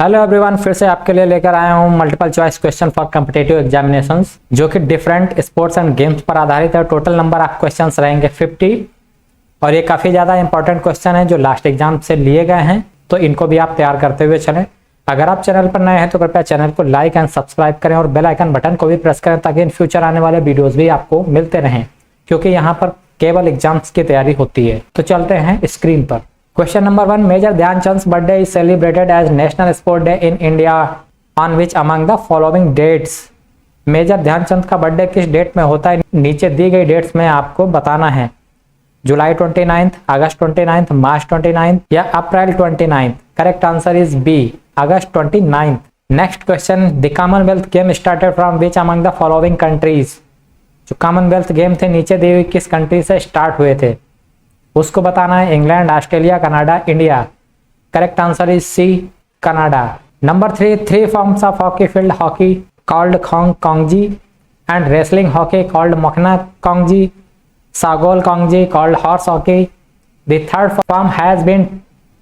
Hello everyone, फिर से आपके लिए लेकर आया हूँ multiple choice question for competitive examinations, जो कि डिफरेंट स्पोर्ट्स एंड गेम्स पर आधारित है। टोटल नंबर ऑफ क्वेश्चंस रहेंगे 50 और ये काफ़ी ज़्यादा इंपॉर्टेंट क्वेश्चन है जो लास्ट एग्जाम से लिए गए हैं, तो इनको भी आप तैयार करते हुए चलें। अगर आप चैनल पर नए हैं तो कृपया चैनल को लाइक एंड सब्सक्राइब करें और बेल आइकन बटन को भी प्रेस करें ताकि इन फ्यूचर आने वाले वीडियोज़ भी आपको मिलते रहें, क्योंकि यहाँ पर केवल एग्जाम्स की तैयारी होती है। तो चलते हैं स्क्रीन पर। Question number 1, major Dhyanchand birthday is celebrated as national sport day in India on which among the following dates. Major Dhyanchand का बर्थडे किस डेट में होता है? नीचे दी गई डेट्स में आपको बताना है। जुलाई 29, अगस्त 29, मार्च 29 या April 29। Correct answer is B, August 29। Next question, the Commonwealth game started from which among the following countries. जो कॉमनवेल्थ गेम थे नीचे दी हुई किस कंट्री से स्टार्ट हुए थे, उसको बताना है। England, Australia, Canada, India. Correct answer is C, Canada. Number 3, 3 forms of hockey field hockey called Khong Kangjei and wrestling hockey called मखना Kangjei, Sagol Kangjei called horse hockey. The third form has been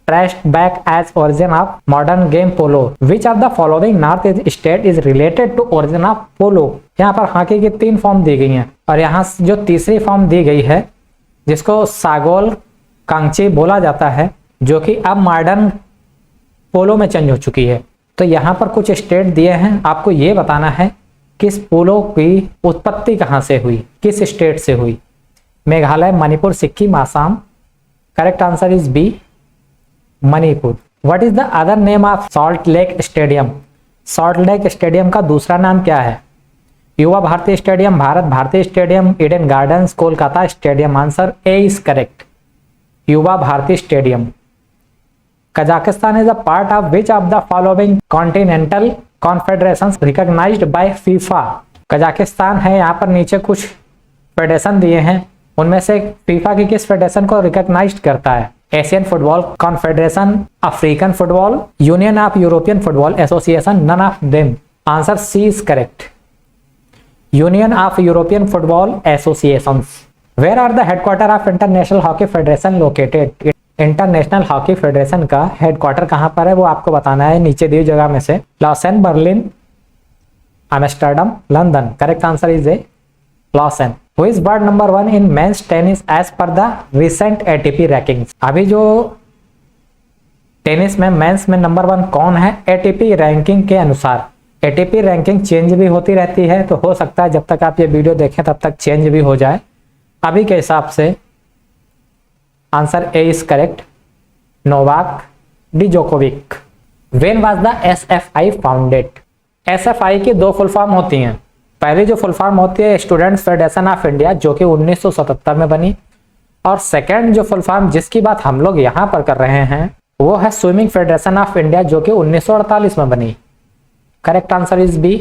traced back as origin of modern game polo. Which of the following north east state is related to origin of polo. यहाँ पर hockey की 3 form दी गई हैं और यहाँ जो तीसरी form दी गई है जिसको सागोल कांगची बोला जाता है, जो कि अब मॉडर्न पोलो में चेंज हो चुकी है। तो यहाँ पर कुछ स्टेट दिए हैं, आपको ये बताना है किस पोलो की उत्पत्ति कहाँ से हुई, किस स्टेट से हुई। Meghalaya, Manipur, Sikkim, Assam. Correct answer is B, Manipur. What is the other name of Salt Lake Stadium. Salt Lake Stadium का दूसरा नाम क्या है? Yuva Bharati Stadium, Bharat Bharati Stadium, Eden Gardens, Kolkata Stadium. Answer A is correct, Yuva Bharati Stadium. Kazakhstan is a part of which of the following continental confederations recognised by FIFA. Kazakhstan है, यहाँ पर नीचे कुछ फेडरेशन दिए हैं, उनमें से फीफा की किस फेडरेशन को रिकॉग्नाइज्ड करता है? Asian Football Confederation, African Football, Union of European Football Association, none of them. Answer C is correct, Union of European Football Associations. Where are the headquarter of International Hockey Federation located. International Hockey Federation का headquarter कहां पर है वो आपको बताना है, नीचे दी जगह में से। Lausanne, Berlin, Amsterdam, London. Correct answer is A, Lausanne. Who is world number 1 in men's tennis as पर द रिसेंट एटीपी रैंकिंग्स। अभी जो टेनिस में मेंस में नंबर 1 कौन है एटीपी रैंकिंग के अनुसार? एटीपी रैंकिंग चेंज भी होती रहती है, तो हो सकता है जब तक आप ये वीडियो देखें तब तक चेंज भी हो जाए। अभी के हिसाब से answer A is correct, Novak Djokovic. When was the SFI founded. SFI की 2 फुल फॉर्म होती हैं। पहली जो फुल फॉर्म होती है स्टूडेंट्स फेडरेशन ऑफ इंडिया, जो कि 1977 में बनी, और सेकेंड जो फुल फॉर्म जिसकी बात हम लोग यहाँ पर कर रहे हैं वो है स्विमिंग फेडरेशन ऑफ इंडिया, जो कि 1948 में बनी। Correct answer is B,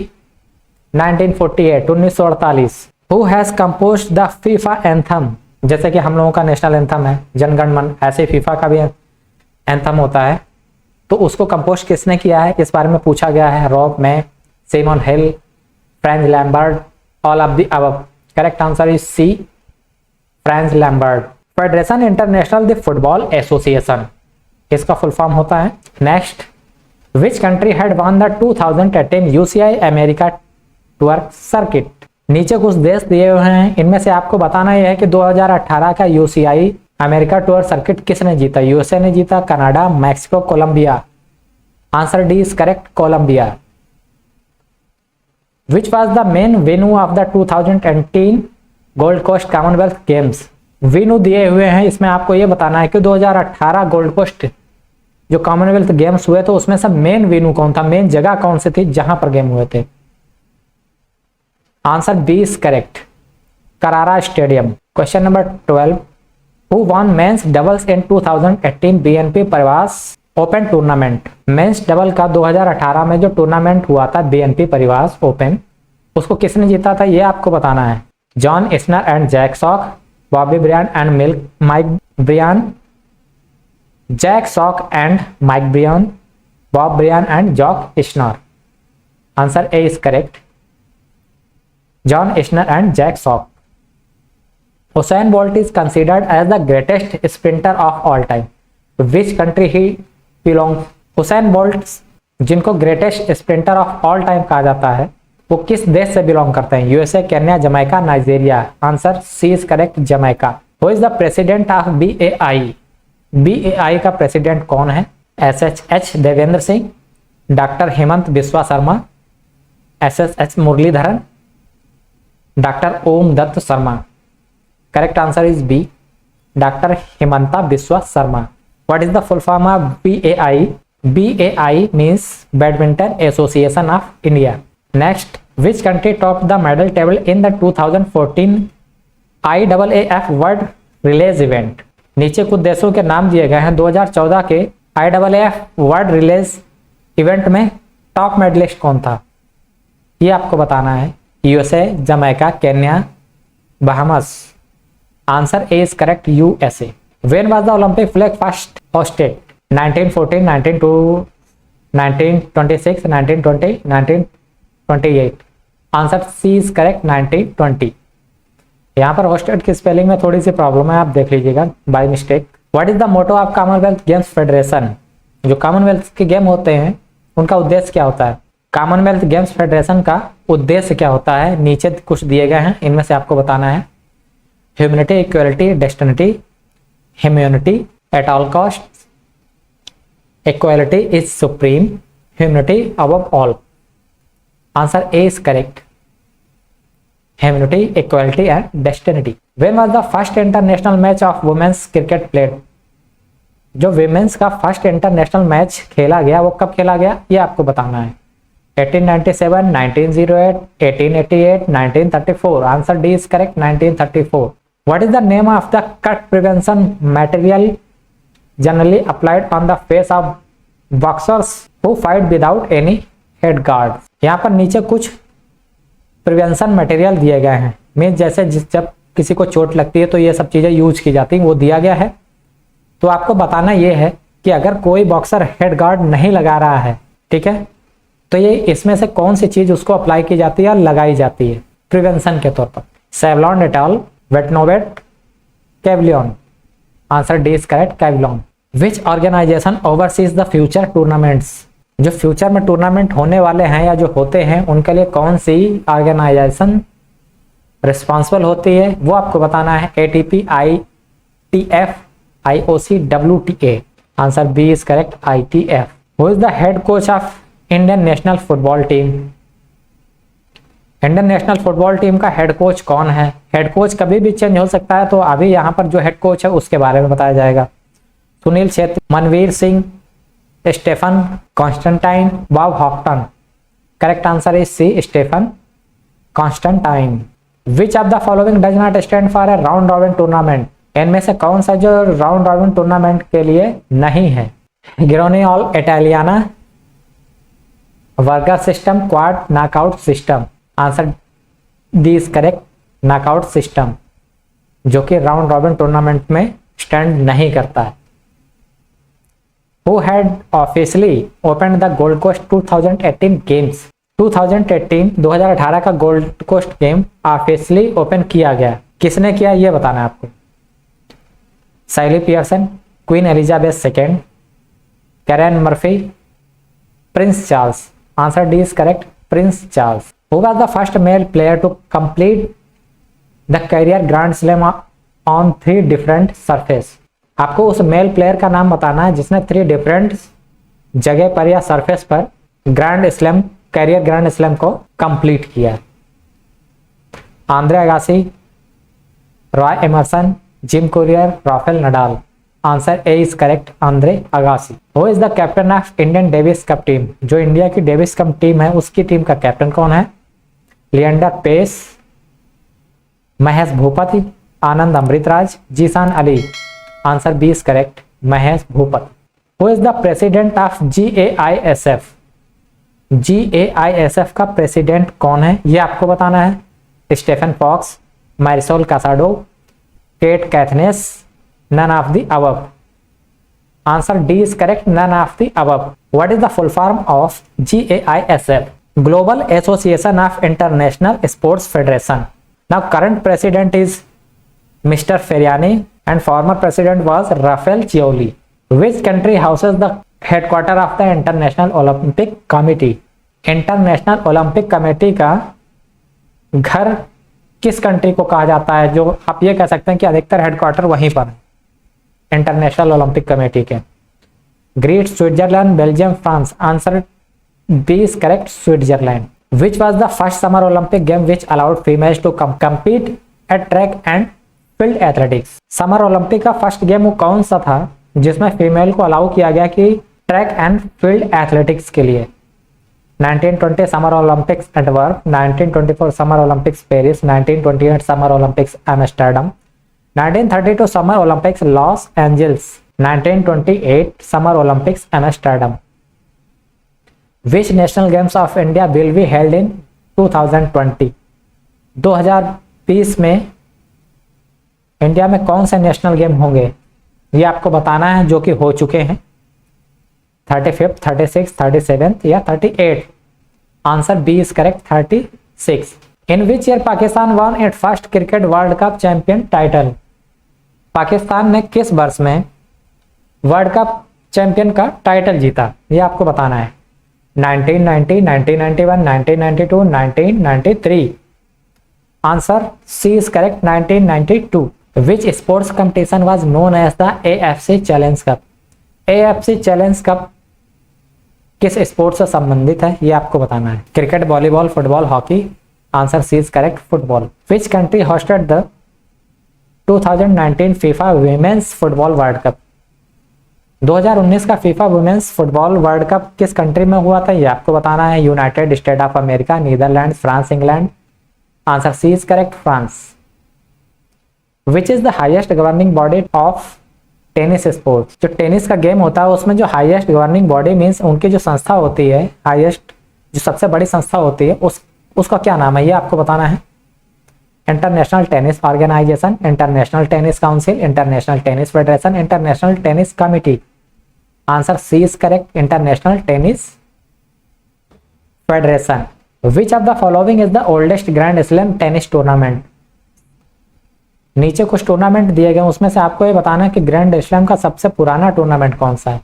1948, 1948। Who has composed the FIFA anthem. जैसे कि हम लोगों का नेशनल एंथम है जनगण मन, ऐसे फीफा का भी एंथम होता है, तो उसको कंपोज किसने किया है इस बारे में पूछा गया है। Rob May, Simon Hill, Franz Lambert, all of the above. Correct answer is C, Franz Lambert. Federation International de Football Association, इसका फुल फॉर्म होता है। Next, Which country had won the 2018 UCI America tour circuit. नीचे कुछ देश दिए हुए हैं, इनमें से आपको बताना यह है कि 2018 का UCI अमेरिका टूर सर्किट किसने जीता? यूएसए ने जीता, Canada, Mexico, Colombia. Answer D is correct, Colombia. Which was the main venue of the 2018 Gold Coast Commonwealth Games. Venue दिए हुए हैं, इसमें आपको यह बताना है कि 2018 गोल्ड कोस्ट जो कॉमनवेल्थ गेम्स हुए तो उसमें सब मेन वेन्यू कौन था, मेन जगह कौन सी थी जहां पर गेम हुए थे? आंसर बी इज करेक्ट, करारा stadium. Question number 12, who won men's doubles in 2018 BNP परिवास open tournament. Men's double का 2018 में जो टूर्नामेंट हुआ था बीएनपी परिवास ओपन, उसको किसने जीता था ये आपको बताना है। John Isner and Jack Sock, Bobby Bryan and Mike Bryan, Jack Sock and Mike Bryan, Bob Bryan and Jock Isner. Answer A is correct, John Isner and Jack Sock. Usain Bolt is considered as the greatest sprinter of all time. Which country he belongs? Usain Bolt जिनको greatest sprinter of all time कहा जाता है, वो किस देश से belong करते हैं? USA, Kenya, Jamaica, Nigeria. Answer C is correct, Jamaica. Who is the president of BAI? BAI का प्रेसिडेंट कौन है? SHH Devendra Singh, doctor Hemant Biswa Sharma, SSH Muralidharan, doctor Om Dutt Sharma. Correct answer is B, doctor Hemanta Biswa Sharma. What is the full form of BAI? BAI means Badminton Association of India. Next, which country topped the medal table in the 2014 IAAF World Relays event? नीचे कुछ देशों के नाम दिए गए हैं। 2014 के IAAF world release event में टॉप मेडलिस्ट कौन था, ये आपको बताना है। USA, Jamaica, Kenya, Bahamas. Answer A is correct, USA. When was the Olympic flag first hosted? 1914, 1926, 1920, 1928। Answer C is correct, 1920। यहाँ पर हॉस्टेड की स्पेलिंग में थोड़ी सी प्रॉब्लम है, आप देख लीजिएगा by mistake. What is the motto of Commonwealth Games Federation? जो कॉमनवेल्थ के गेम होते हैं उनका उद्देश्य क्या होता है? कॉमनवेल्थ गेम्स फेडरेशन का उद्देश्य क्या होता है? नीचे कुछ दिए गए हैं, इनमें से आपको बताना है। Humanity, equality, destiny, humanity at all cost, equality is supreme, humanity above all। answer A is correct, humanity, equality and destiny। when was the first international match of women's cricket played? जो women's का first international match खेला गया वो कब खेला गया, ये आपको बताना है। 1897, 1908, 1888, 1934। Answer D is correct, 1934। what is the name of the cut prevention material generally applied on the face of boxers who fight without any head guard? यहाँ पर नीचे कुछ प्रिवेंशन मटेरियल दिए गए हैं, मीन्स जैसे जब किसी को चोट लगती है तो ये सब चीजें यूज की जाती हैं, वो दिया गया है। तो आपको बताना ये है कि अगर कोई बॉक्सर हेड गार्ड नहीं लगा रहा है, ठीक है, तो ये इसमें से कौन सी चीज उसको अप्लाई की जाती है या लगाई जाती है प्रिवेंशन के तौर पर? Savlon, Dettol, Betnovate, Cavilon. Answer D is correct, Cavilon. Which organisation oversees the future tournaments? जो फ्यूचर में टूर्नामेंट होने वाले हैं या जो होते हैं उनके लिए कौन सी ऑर्गेनाइजेशन रिस्पॉन्सिबल होती है, वो आपको बताना है। ATP, ITF, IOC, WTA। Answer B is correct, ITF। Who is the head coach of Indian national football team? Indian national football team का हेड कोच कौन है? हेड कोच कभी भी चेंज हो सकता है, तो अभी यहाँ पर जो हेड कोच है उसके बारे में बताया जाएगा। Sunil Chhetri, Manvir Singh, Stephen Constantine, Bob Houghton. Correct answer is C, Stephen Constantine. Which of the following does not stand for a round robin tournament? इनमें से कौन सा जो राउंड रॉबिन टूर्नामेंट के लिए नहीं है? गिरोनी ऑल इटालियाना, वर्गर system, quad knockout system. Answer D is correct, knockout system, जो कि राउंड रॉबिन टूर्नामेंट में स्टैंड नहीं करता है। Who had officially opened the Gold Coast 2018 games? 2018 का Gold Coast game officially open किया गया, किसने किया ये बताना है आपको। Sally Pearson, Queen Elizabeth second, Karen Murphy, Prince Charles. Answer D is correct, Prince Charles. Who was the first male player to complete the career Grand Slam on 3 different surface? आपको उस मेल प्लेयर का नाम बताना है जिसने 3 different जगह पर या सरफेस पर कैरियर ग्रैंड स्लैम को कंप्लीट किया। Andre Agassi, Roy Emerson, Jim Courier, Rafael Nadal. Answer A is correct, Andre Agassi. Who is the captain of Indian Davis Cup team? जो इंडिया की डेविस कप टीम है उसकी team का captain कौन है? Leander Paes, Mahesh Bhupathi, Anand Amritraj, Zeeshan Ali. Answer B is correct, Mahesh Bhupathi. Who is the president of GAISF? GAISF का president कौन है ये आपको बताना है। Stefan Fox, Marisol Casado, Kate Caithness, none of the above. Answer D is correct, none of the above. What is the full form of GAISF? Global association of international sports federation. Now current president is mister Ferriani and former president was Rafael Cioli. Which country houses the headquarter of the international Olympic committee. International Olympic committee का घर किस country को कहा जाता है, जो आप ये कह सकते हैं कि अधिकतर हेडक्वार्टर वहीं पर है इंटरनेशनल ओलंपिक कमेटी के। Great Switzerland, Belgium, France. Answer B is correct, Switzerland. Which was the first summer Olympic game which allowed females to compete at track and field athletics. Summer Olympic का first game वो कौन सा था जिसमें female को allow किया गया कि ट्रैक एंड फील्ड एथलेटिक्स के लिए। 1920 summer Olympics Antwerp, 1924 summer Olympics Paris, 1928 summer Olympics Amsterdam, 1932 summer Olympics Los Angeles, 1928 summer Olympics Amsterdam. Which national games of India will be held in 2020। 2020 में India में कौन से national game होंगे ये आपको बताना है, जो कि हो चुके हैं 35th, 36th, 37th या 38th। Answer B is correct, 36। In which year Pakistan won it first cricket world cup champion title. Pakistan ने किस वर्ष में वर्ल्ड कप चैंपियन का टाइटल जीता, ये आपको बताना है। 1990, 1991, 1992, 1993। Answer C is correct, 1992। Which sports competition was known as the AFC challenge cup. AFC challenge cup किस स्पोर्ट्स से संबंधित है, ये आपको बताना है। Cricket, volleyball, football, hockey. Answer C is correct, football. Which country hosted the 2019 FIFA women's football world cup. 2019 का FIFA women's football world cup किस कंट्री में हुआ था, ये आपको बताना है। United state of America, Netherland, France, England. Answer C is correct, France. Which is the highest governing body of tennis sports. जो टेनिस का गेम होता है उसमें जो हाईएस्ट गवर्निंग बॉडी मीन्स उनकी जो संस्था होती है, हाईएस्ट जो सबसे बड़ी संस्था होती है उसका क्या नाम है, ये आपको बताना है। International Tennis Organization, International Tennis Council, International Tennis Federation, International Tennis Committee. Answer C is correct, International Tennis Federation. Which of the following is the oldest grand slam tennis tournament. नीचे कुछ टूर्नामेंट दिए गए, उसमें से आपको ये बताना है कि ग्रैंड स्लैम का सबसे पुराना टूर्नामेंट कौन सा है।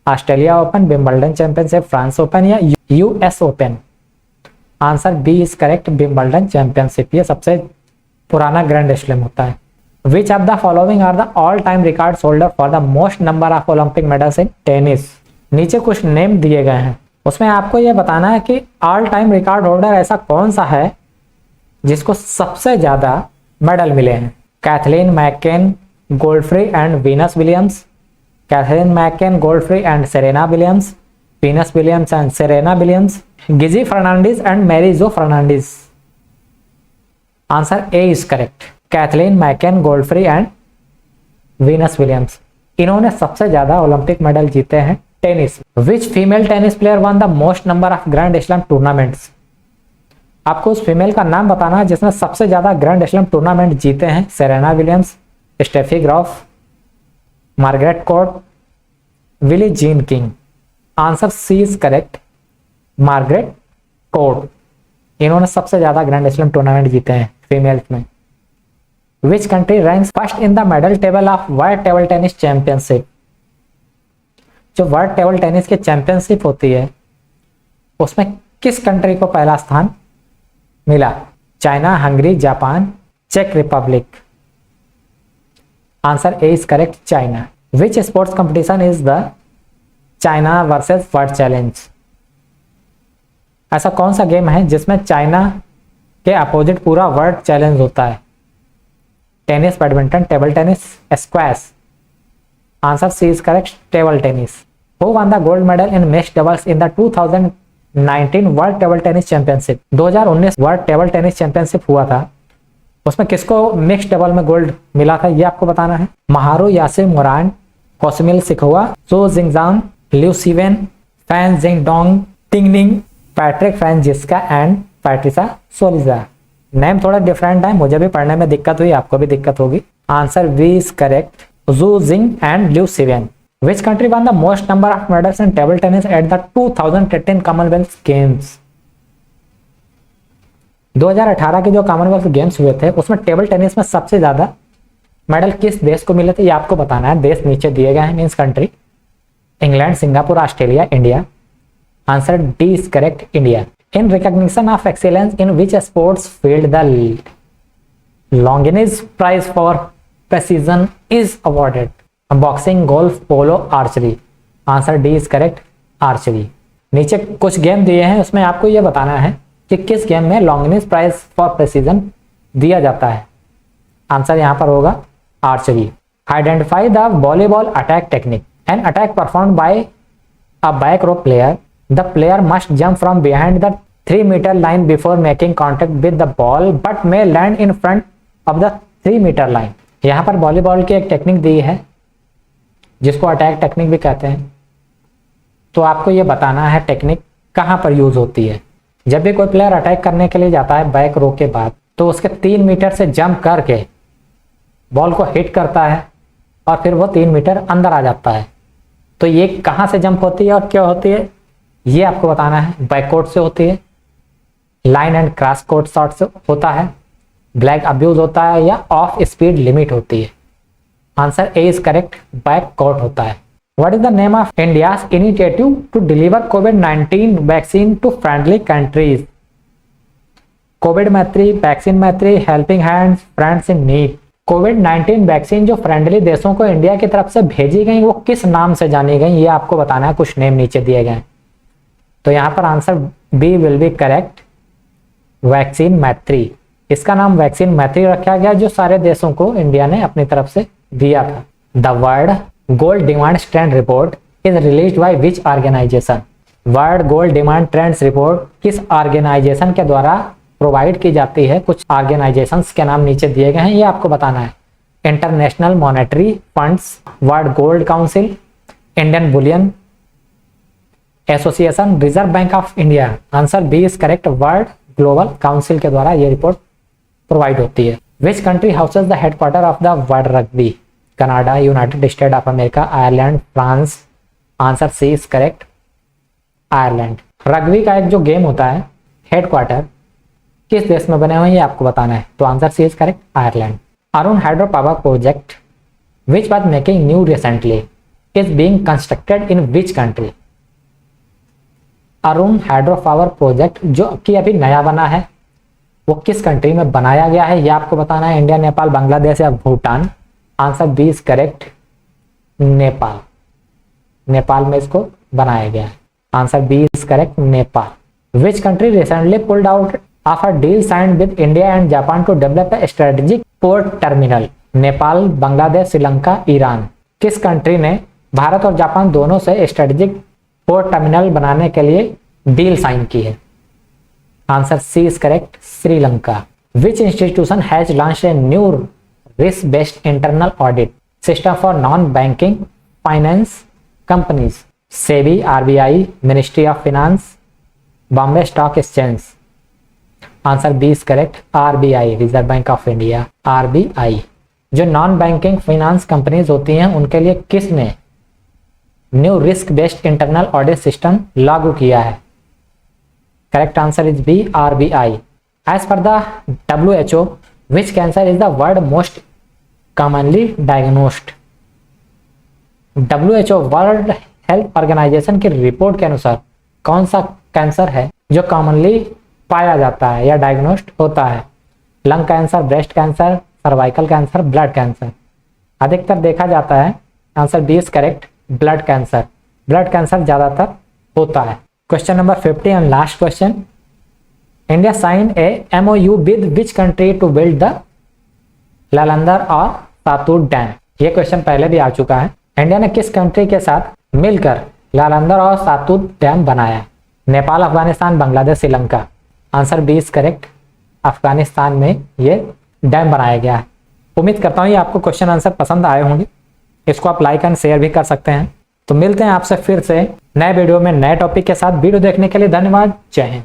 Australia Open, Wimbledon Championship, France Open या US Open. Answer B is correct, Wimbledon Championship, ये सबसे पुराना ग्रैंड स्लैम होता है। Which of the following are the all time record holder for the most number of Olympic medals in tennis. नीचे कुछ name दिए गए हैं, उसमें आपको यह बताना है कि ऑल टाइम रिकॉर्ड होल्डर ऐसा कौन सा है जिसको सबसे ज्यादा मेडल मिले हैं। Kathleen McKane, Godfree and Venus Williams, Kathleen McKane, Godfree and Serena Williams, Venus Williams and Serena Williams, Gigi Fernandez and Mary Jo Fernandez. Answer A is correct, Kathleen McKane, Godfree and Venus Williams. इन्होंने सबसे ज्यादा Olympic medal जीते हैं tennis. Which female tennis player won the most number of grand slam tournaments. आपको उस female का नाम बताना है जिसने सबसे ज्यादा ग्रैंड स्लैम टूर्नामेंट जीते हैं। Serena Williams, Steffi Graf, Margaret Court, Billie Jean King. Answer C is correct, Margaret Court. इन्होंने सबसे ज्यादा ग्रैंड स्लैम टूर्नामेंट जीते हैं फीमेल्स में। Which country ranks first in the medal table of world table tennis championship. जो world table tennis की championship होती है उसमें किस कंट्री को पहला स्थान मिला। चाइना, हंगरी, जापान, चेक Republic. Answer A is correct, China. Which sports competition is the China versus world challenge. ऐसा कौन सा गेम है जिसमें चाइना के अपोजिट पूरा वर्ल्ड चैलेंज होता है। Tennis, badminton, table tennis, squash. Answer C is correct, table tennis. Who won the gold medal in mixed doubles in the 2019 world table tennis championship. 2019 world table tennis championship हुआ था, उसमें किसको mixed double में gold मिला था, ये आपको बताना है। महारू यासिर मोरान, कोसमिल सिखोवा, सो जिंगजान, लिu सीवेन, फैन जिंगडोंग, टिंगनिंग, पैट्रिक फ्रांजिस्का एंड पैट्रिसा सोलिजा। नेम थोड़ा डिफरेंट है, मुझे भी पढ़ने में दिक्कत हुई, आपको भी दिक्कत होगी। आंसर बी इज करेक्ट, जू जिंग and लिu सीवेन। Which country won the most number of medals in table tennis at the 2018 Commonwealth Games? 2018 के जो कॉमनवेल्थ गेम्स हुए थे उसमें टेबल टेनिस में सबसे ज्यादा मेडल किस देश को मिले थे, ये आपको बताना है। देश नीचे दिए गए हैं, means country. England, Singapore, Australia, India. Answer D is correct, India. In recognition of excellence in which sports field the Longines prize for precision is awarded? Boxing, golf, polo, archery. Answer D is correct, archery. नीचे कुछ game दिए हैं, उसमें आपको यह बताना है कि किस गेम में लॉन्गिनिस प्राइज फॉर प्रेसिजन दिया जाता है। आंसर यहां पर होगा archery. Identify the volleyball attack technique. An attack perform by a back row player, the player must jump from behind the 3 meter line before making contact with the ball but may land in front of the 3 meter line. यहां पर volleyball की एक technique दी है जिसको attack technique भी कहते हैं। तो आपको यह बताना है टेक्निक कहां पर यूज होती है। जब भी कोई प्लेयर अटैक करने के लिए जाता है बैक रो के बाद, तो उसके 3 मीटर से जंप करके बॉल को हिट करता है और फिर वो 3 मीटर अंदर आ जाता है। तो ये कहां से जंप होती है और क्या होती है, ये आपको बताना है। बैककोर्ट से होती है, line and cross court shot से होता है, ब्लैक अब्यूज होता है, या ऑफ स्पीड लिमिट होती है। Answer A is correct, back court होता है। What is the name of India's initiative to deliver कोविड-19 vaccine to friendly countries? Covid Maitri, vaccine Maitri, helping hands, friends in need. कोविड-19 vaccine जो फ्रेंडली देशों को India की तरफ से भेजी गई वो किस नाम से जानी गई, ये आपको बताना है। कुछ नेम नीचे दिए गए, तो यहां पर answer B will be correct, vaccine Maitri. इसका नाम वैक्सीन मैत्री रखा गया जो सारे देशों को इंडिया ने अपनी तरफ से दिया था। The world gold demand trend report is released by which organisation? World gold demand trends report किस ऑर्गेनाइजेशन के द्वारा प्रोवाइड की जाती है? कुछ ऑर्गेनाइजेशंस के नाम नीचे दिए गए हैं, ये आपको बताना है। International monetary funds, world gold council, Indian bullion association, reserve bank of India. Answer B is correct, world global council के द्वारा ये रिपोर्ट प्रोवाइड होती है। Which country houses the headquarter of the world rugby? Canada, united state of America, Ireland, France. Answer C is correct, Ireland. Rugby का एक जो game होता है हेडक्वार्टर किस देश में बने हुए हैं ये आपको बताना है, तो answer C is correct, Ireland. Arun hydro power project which was making new recently is being constructed in which country? Arun hydro power project जो कि अभी नया बना है वो किस कंट्री में बनाया गया है ये आपको बताना है। इंडिया, नेपाल, बांग्लादेश या Bhutan. Answer B is correct, Nepal. Nepal में इसको बनाया गया है। Answer B is correct, Nepal. Which country recently pulled out of a deal signed with India and Japan to develop a strategic port terminal? Nepal, Bangladesh, Sri Lanka, Iran. किस कंट्री ने भारत और जापान दोनों से स्ट्रेटेजिक पोर्ट टर्मिनल बनाने के लिए डील साइन की है? Answer C is correct, Sri Lanka. Which institution has launched a new risk based internal audit system for non banking finance companies? SEBI, RBI, ministry of finance, Bombay stock exchange. Answer B is correct, RBI, reserve bank of India, RBI. जो non banking finance companies होती हैं उनके लिए किसने new risk based internal audit system लागू किया है? Correct answer is B, RBI. As पर the WHO which cancer is the world most commonly diagnosed? WHO world health organisation की रिपोर्ट के अनुसार कौन सा कैंसर है जो कॉमनली पाया जाता है या डायग्नोस्ड होता है? Lung cancer, breast cancer, cervical cancer, blood cancer. अधिकतर देखा जाता है। Answer B is correct, blood cancer. Blood cancer ज्यादातर होता है। Question number 50 and last question. India sign a MOU with which country to build the Lalandar और सातूर dam? ये क्वेश्चन पहले भी आ चुका है। इंडिया ने किस कंट्री के साथ मिलकर लालंदर और सातूर डैम बनाया? Nepal, Afghanistan, Bangladesh, Sri Lanka. Answer B is correct, Afghanistan में ये डैम बनाया गया है। उम्मीद करता हूँ ये आपको क्वेश्चन आंसर पसंद आए होंगे। इसको आप लाइक एंड शेयर भी कर सकते हैं। तो मिलते हैं आपसे फिर से नए वीडियो में नए टॉपिक के साथ। वीडियो देखने के लिए धन्यवाद। जय हिंद।